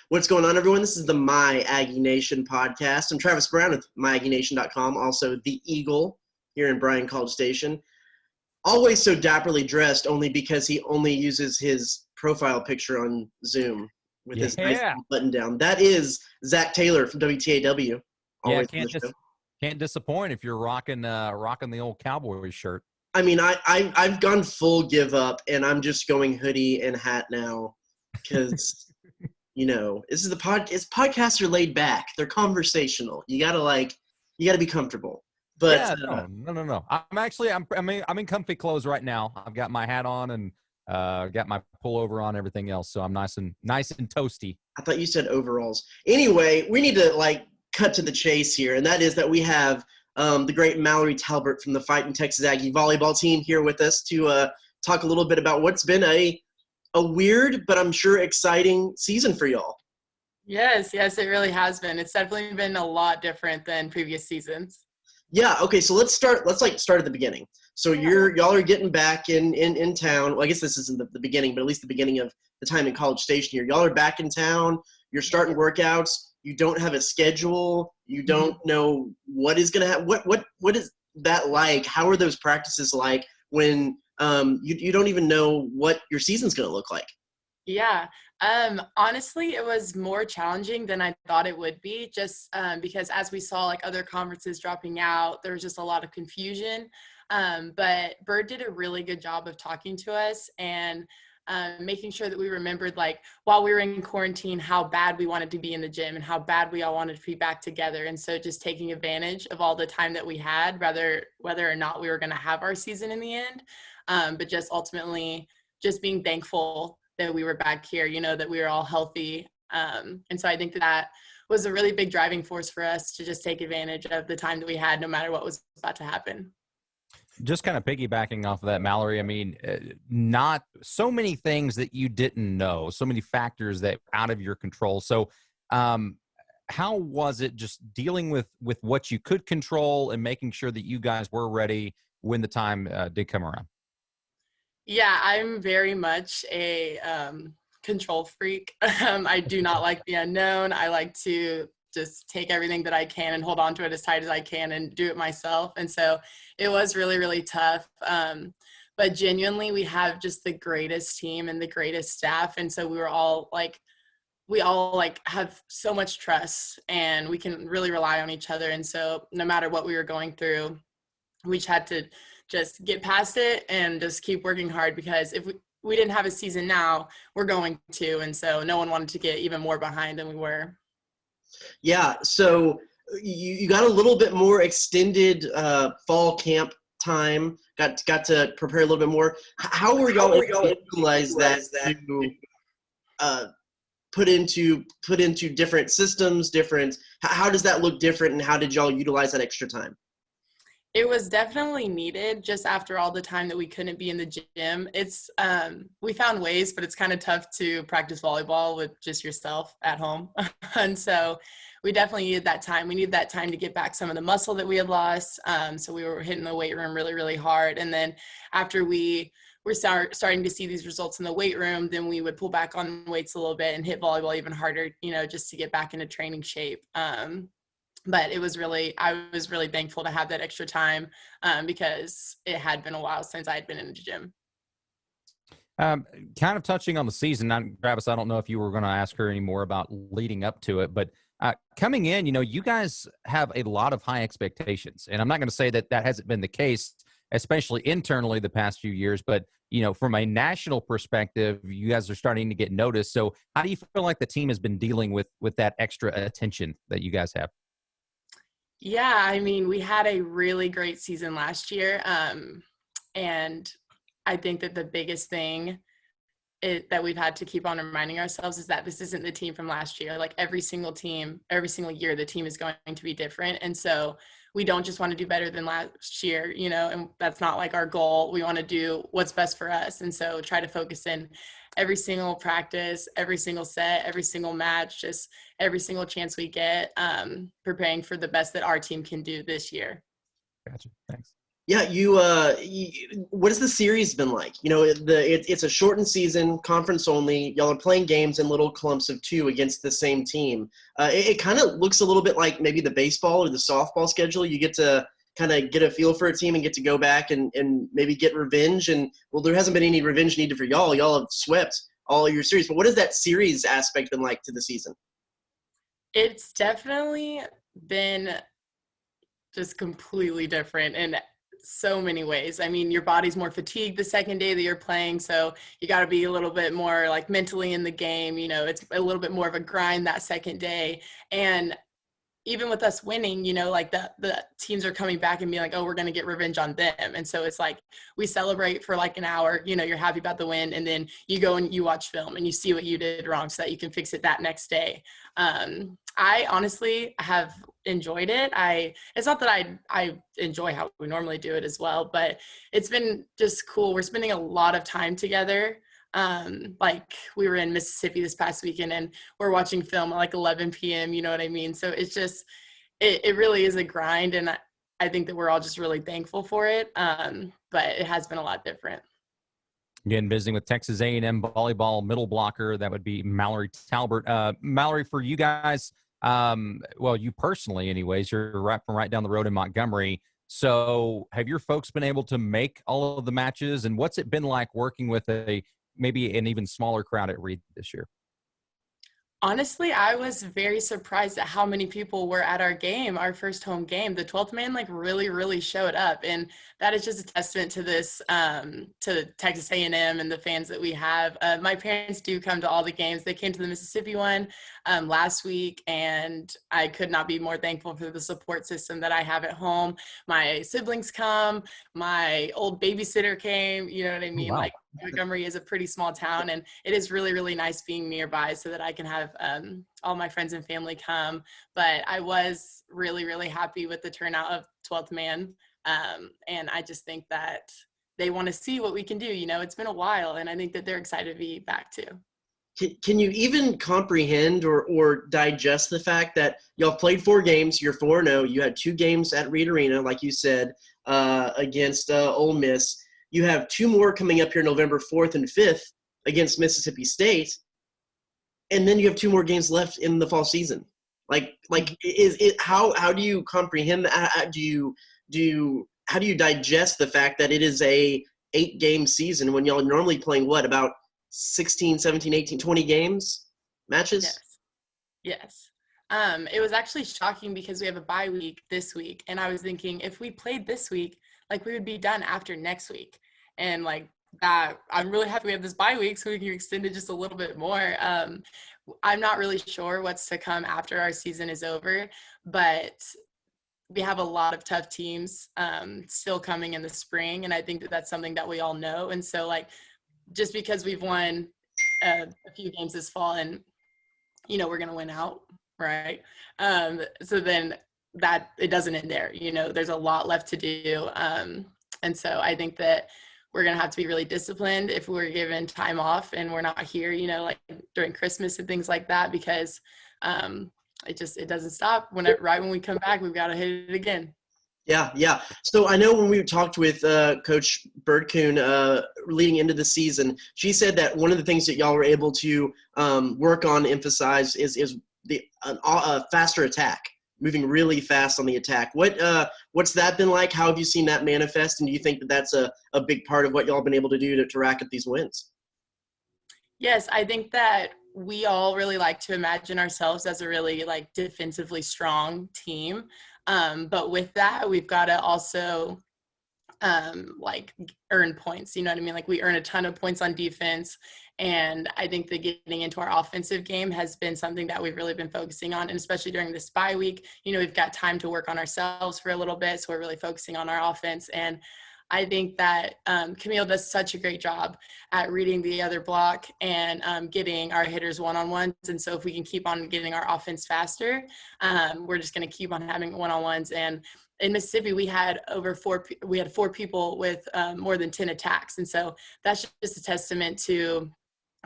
What's going on, everyone? This is the My Aggie Nation Podcast. I'm Travis Brown with MyAggieNation.com, also the Eagle here in Bryan College Station. Always so dapperly dressed, only because he only uses his profile picture on Zoom with his nice button down. That is Zach Taylor from WTAW. Always can't disappoint if you're rocking the old Cowboys shirt. I mean, I've gone full give up, and I'm just going hoodie and hat now because, this is podcasts are laid back. They're conversational. You gotta be comfortable. But no. I'm in comfy clothes right now. I've got my hat on and got my pullover on, everything else. So I'm nice and toasty. I thought you said overalls. Anyway, we need to cut to the chase here, and that is that we have the great Mallory Talbert from the Fighting Texas Aggie volleyball team here with us to talk a little bit about what's been a weird but I'm sure exciting season for y'all. Yes, it really has been. It's definitely been a lot different than previous seasons. Yeah, okay, so let's start at the beginning. So y'all are getting back in town. Well, I guess this isn't the beginning, but at least the beginning of the time in College Station here. Y'all are back in town. You're starting workouts. You don't have a schedule. You don't know what is going to happen. What is that like? How are those practices like when you don't even know what your season's going to look like? Yeah. Honestly, it was more challenging than I thought it would be, just because as we saw other conferences dropping out, there was just a lot of confusion. But Bird did a really good job of talking to us and making sure that we remembered, while we were in quarantine, how bad we wanted to be in the gym and how bad we all wanted to be back together. And so just taking advantage of all the time that we had, whether or not we were going to have our season in the end, but just ultimately just being thankful that we were back here, that we were all healthy. And so I think that was a really big driving force for us to just take advantage of the time that we had, no matter what was about to happen. Just kind of piggybacking off of that, Mallory, I mean, not so many things that you didn't know, so many factors that are out of your control. So how was it just dealing with what you could control and making sure that you guys were ready when the time did come around? Yeah, I'm very much a control freak. I do not like the unknown. I like to just take everything that I can and hold on to it as tight as I can and do it myself. And so it was really, really tough. But genuinely, we have just the greatest team and the greatest staff. And so we all have so much trust and we can really rely on each other. And so no matter what we were going through, we just had to just get past it and just keep working hard, because if we didn't have a season now, we're going to. And so no one wanted to get even more behind than we were. Yeah, so you got a little bit more extended fall camp time, got to prepare a little bit more. How were y'all able to utilize that to put into different systems, how does that look different, and how did y'all utilize that extra time? It was definitely needed just after all the time that we couldn't be in the gym. It's we found ways, but it's kind of tough to practice volleyball with just yourself at home. And so we definitely needed that time. We needed that time to get back some of the muscle that we had lost. So we were hitting the weight room really, really hard. And then after we were starting to see these results in the weight room, then we would pull back on weights a little bit and hit volleyball even harder, just to get back into training shape. But I was really thankful to have that extra time because it had been a while since I had been in the gym. Kind of touching on the season, Travis, I don't know if you were going to ask her any more about leading up to it, but coming in, you guys have a lot of high expectations. And I'm not going to say that hasn't been the case, especially internally the past few years, but, from a national perspective, you guys are starting to get noticed. So how do you feel like the team has been dealing with that extra attention that you guys have? Yeah, I mean, we had a really great season last year. And I think that the biggest thing that we've had to keep on reminding ourselves is that this isn't the team from last year. Every single year, the team is going to be different. And so we don't just want to do better than last year, and that's not our goal. We want to do what's best for us. And so try to focus in every single practice, every single set, every single match, just every single chance we get, preparing for the best that our team can do this year. Gotcha. Thanks. Yeah, what has the series been like? It's a shortened season, conference only. Y'all are playing games in little clumps of 2 against the same team. It kind of looks a little bit like maybe the baseball or the softball schedule. You get to kind of get a feel for a team and get to go back and maybe get revenge. And, well, there hasn't been any revenge needed for y'all. Y'all have swept all your series. But what has that series aspect been like to the season? It's definitely been just completely different in so many ways. I mean, your body's more fatigued the second day that you're playing, so you got to be a little bit more like mentally in the game. It's a little bit more of a grind that second day. And even with us winning, like the teams are coming back and being like, oh, we're going to get revenge on them. And so it's like we celebrate for like an hour, you're happy about the win. And then you go and you watch film and you see what you did wrong so that you can fix it that next day. I honestly have enjoyed it. It's not that I enjoy how we normally do it as well, but it's been just cool. We're spending a lot of time together. Like we were in Mississippi this past weekend and we're watching film at like 11 p.m. You know what I mean? So it's just, it really is a grind. And I think that we're all just really thankful for it. But it has been a lot different. Again, visiting with Texas A&M volleyball middle blocker, that would be Mallory Talbert. Mallory, for you guys, well, you personally anyways, you're right down the road in Montgomery. So have your folks been able to make all of the matches? And what's it been like working with maybe an even smaller crowd at Reed this year? Honestly, I was very surprised at how many people were at our game, our first home game. The 12th man really, really showed up. And that is just a testament to this, to Texas A&M and the fans that we have. My parents do come to all the games. They came to the Mississippi one last week, and I could not be more thankful for the support system that I have at home. My siblings come, my old babysitter came, you know what I mean? Wow. Like Montgomery is a pretty small town, and it is really, really nice being nearby so that I can have all my friends and family come. But I was really, really happy with the turnout of 12th man. And I just think that they want to see what we can do. It's been a while, and I think that they're excited to be back too. Can you even comprehend or digest the fact that y'all played 4 games, you're 4-0, you had 2 games at Reed Arena, like you said, against Ole Miss. You have 2 more coming up here November 4th and 5th against Mississippi State, and then you have 2 more games left in the fall season. How do you comprehend that? How do you digest the fact that it is a 8-game season when y'all are normally playing about 16, 17, 18, 20 games matches? Yes. It was actually shocking because we have a bye week this week, and I was thinking if we played this week, we would be done after next week. And that, I'm really happy we have this bye week so we can extend it just a little bit more. I'm not really sure what's to come after our season is over, but we have a lot of tough teams still coming in the spring, and I think that that's something that we all know. And so just because we've won a few games this fall and we're going to win out, right? So then that it doesn't end there. There's a lot left to do. And so I think that we're going to have to be really disciplined if we're given time off and we're not here, during Christmas and things like that, because it doesn't stop. Right when we come back, we've got to hit it again. Yeah. So I know when we talked with Coach Birdcoon leading into the season, she said that one of the things that y'all were able to work on, emphasize, is a faster attack, moving really fast on the attack. What's that been like? How have you seen that manifest? And do you think that that's a big part of what y'all have been able to do to rack up these wins? Yes, I think that we all really like to imagine ourselves as a really defensively strong team. But with that, we've got to also earn points. You know what I mean? We earn a ton of points on defense. And I think that getting into our offensive game has been something that we've really been focusing on. And especially during this bye week, we've got time to work on ourselves for a little bit. So we're really focusing on our offense. And I think that Camille does such a great job at reading the other block and getting our hitters one-on-ones. And so if we can keep on getting our offense faster, we're just going to keep on having one-on-ones. And in Mississippi, we had 4 people with more than 10 attacks. And so that's just a testament to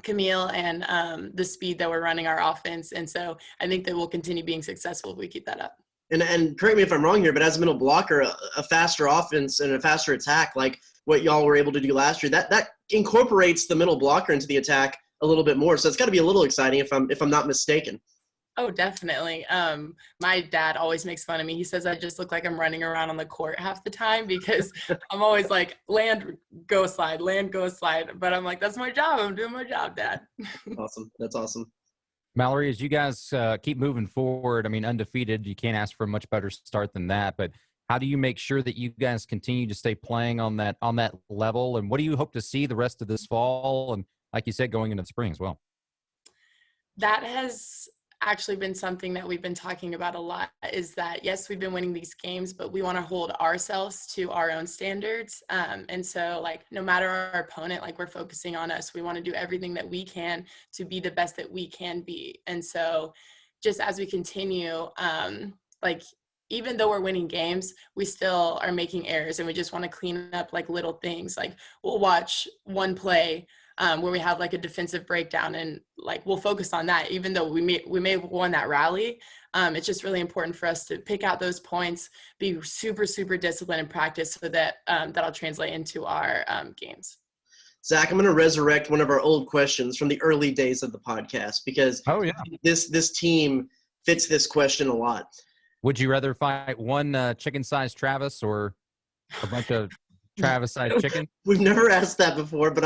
Camille and the speed that we're running our offense. And so I think that we'll continue being successful if we keep that up. And correct me if I'm wrong here, but as a middle blocker, a faster offense and a faster attack, like what y'all were able to do last year, that incorporates the middle blocker into the attack a little bit more. So it's got to be a little exciting if I'm not mistaken. Oh, definitely. My dad always makes fun of me. He says I just look like I'm running around on the court half the time because I'm always like, land, go slide, land, go slide. But I'm like, that's my job. I'm doing my job, Dad. Awesome. That's awesome. Mallory, as you guys keep moving forward, I mean, undefeated, you can't ask for a much better start than that. But how do you make sure that you guys continue to stay playing on that level? And what do you hope to see the rest of this fall? And like you said, going into the spring as well. That has actually been something that we've been talking about a lot, is that yes, we've been winning these games, but we want to hold ourselves to our own standards. And so like, no matter our opponent, like we're focusing on us. We want to do everything that we can to be the best that we can be. And so just as we continue, like, even though we're winning games, we still are making errors, and we just want to clean up like little things. Like we'll watch one play where we have like a defensive breakdown, and like we'll focus on that, even though we may have won that rally. It's just really important for us to pick out those points, be super, super disciplined in practice, so that that'll translate into our games. Zach, I'm going to resurrect one of our old questions from the early days of the podcast, because this team fits this question a lot. Would you rather fight one chicken-sized Travis or a bunch of Travis-sized chicken? We've never asked that before, but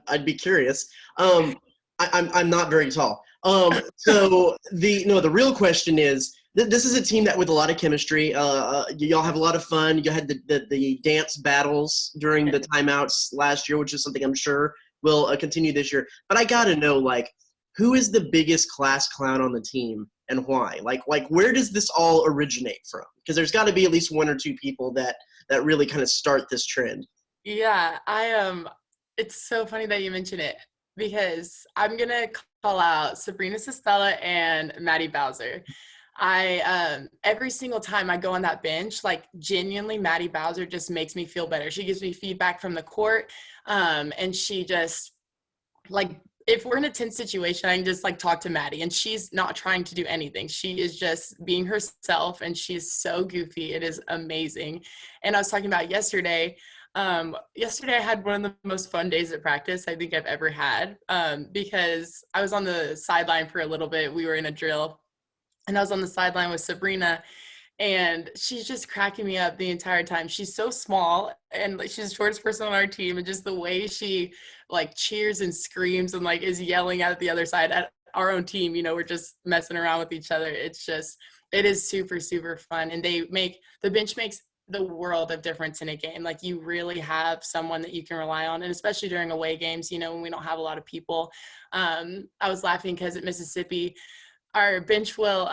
I'd be curious. I'm not very tall. So the real question is, this is a team that with a lot of chemistry. Y'all have a lot of fun. You had the dance battles during the timeouts last year, which is something I'm sure will continue this year. But I got to know, like, who is the biggest class clown on the team and why? Like where does this all originate from? Because there's got to be at least one or two people that really kind of start this trend. Yeah, it's so funny that you mention it, because I'm going to call out Sabrina Sestella and Maddie Bowser. Every single time I go on that bench, like genuinely Maddie Bowser just makes me feel better. She gives me feedback from the court. And she just, like, if we're in a tense situation, I can just like talk to Maddie, and she's not trying to do anything. She is just being herself, and she's so goofy. It is amazing. And I was talking about yesterday. Yesterday I had one of the most fun days at practice I think I've ever had, because I was on the sideline for a little bit. We were in a drill, and I was on the sideline with Sabrina, and she's just cracking me up the entire time. She's so small, and like, she's the shortest person on our team, and just the way she like cheers and screams and like is yelling at the other side at our own team, we're just messing around with each other. It is super, super fun. And the bench makes the world of difference in a game. Like, you really have someone that you can rely on, and especially during away games, when we don't have a lot of people. I was laughing because at Mississippi, our bench will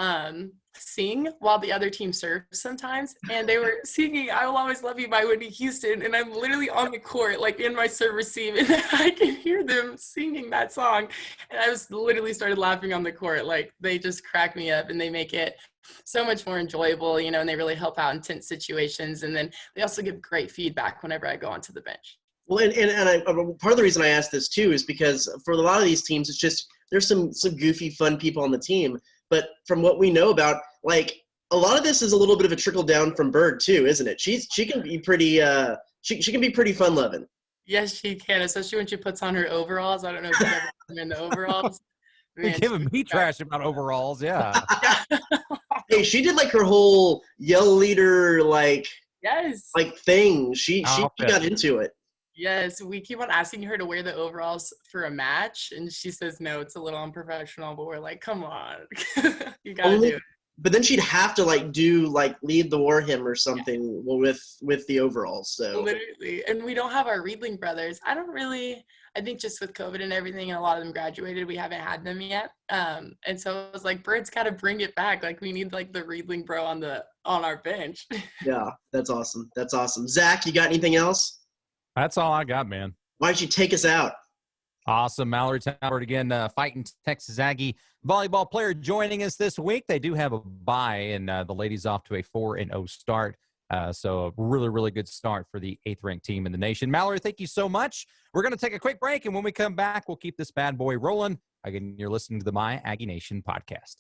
sing while the other team serves sometimes, and they were singing "I Will Always Love You" by Whitney Houston, and I'm literally on the court, like in my serve receive, and I can hear them singing that song, and I was literally started laughing on the court. Like, they just crack me up, and they make it so much more enjoyable, and they really help out in tense situations, and then they also give great feedback whenever I go onto the bench. Well, and part of the reason I asked this too is because for a lot of these teams, it's just there's some goofy, fun people on the team. But from what we know about, like, a lot of this is a little bit of a trickle down from Bird too, isn't it? She can be pretty she can be pretty fun loving. Yes, she can, especially when she puts on her overalls. I don't know if you've ever seen her in the overalls. Man, you're giving me trash about overalls, yeah. Hey, she did like her whole yell leader yes thing. She got into it. Yes, we keep on asking her to wear the overalls for a match, and she says no, it's a little unprofessional, but we're like, come on. You gotta do it. But then she'd have to lead the war hymn or something with the overalls. So literally. And we don't have our Riedling brothers. I think just with COVID and everything, and a lot of them graduated, we haven't had them yet. And so I was like, Bird's gotta bring it back. Like, we need like the Riedling bro on our bench. Yeah, that's awesome. That's awesome. Zach, you got anything else? That's all I got, man. Why don't you take us out? Awesome. Mallory Talbert again, fighting Texas Aggie volleyball player joining us this week. They do have a bye, and the ladies off to a 4-0 start. So a really, really good start for the 8th-ranked team in the nation. Mallory, thank you so much. We're going to take a quick break, and when we come back, we'll keep this bad boy rolling. Again, you're listening to the My Aggie Nation podcast.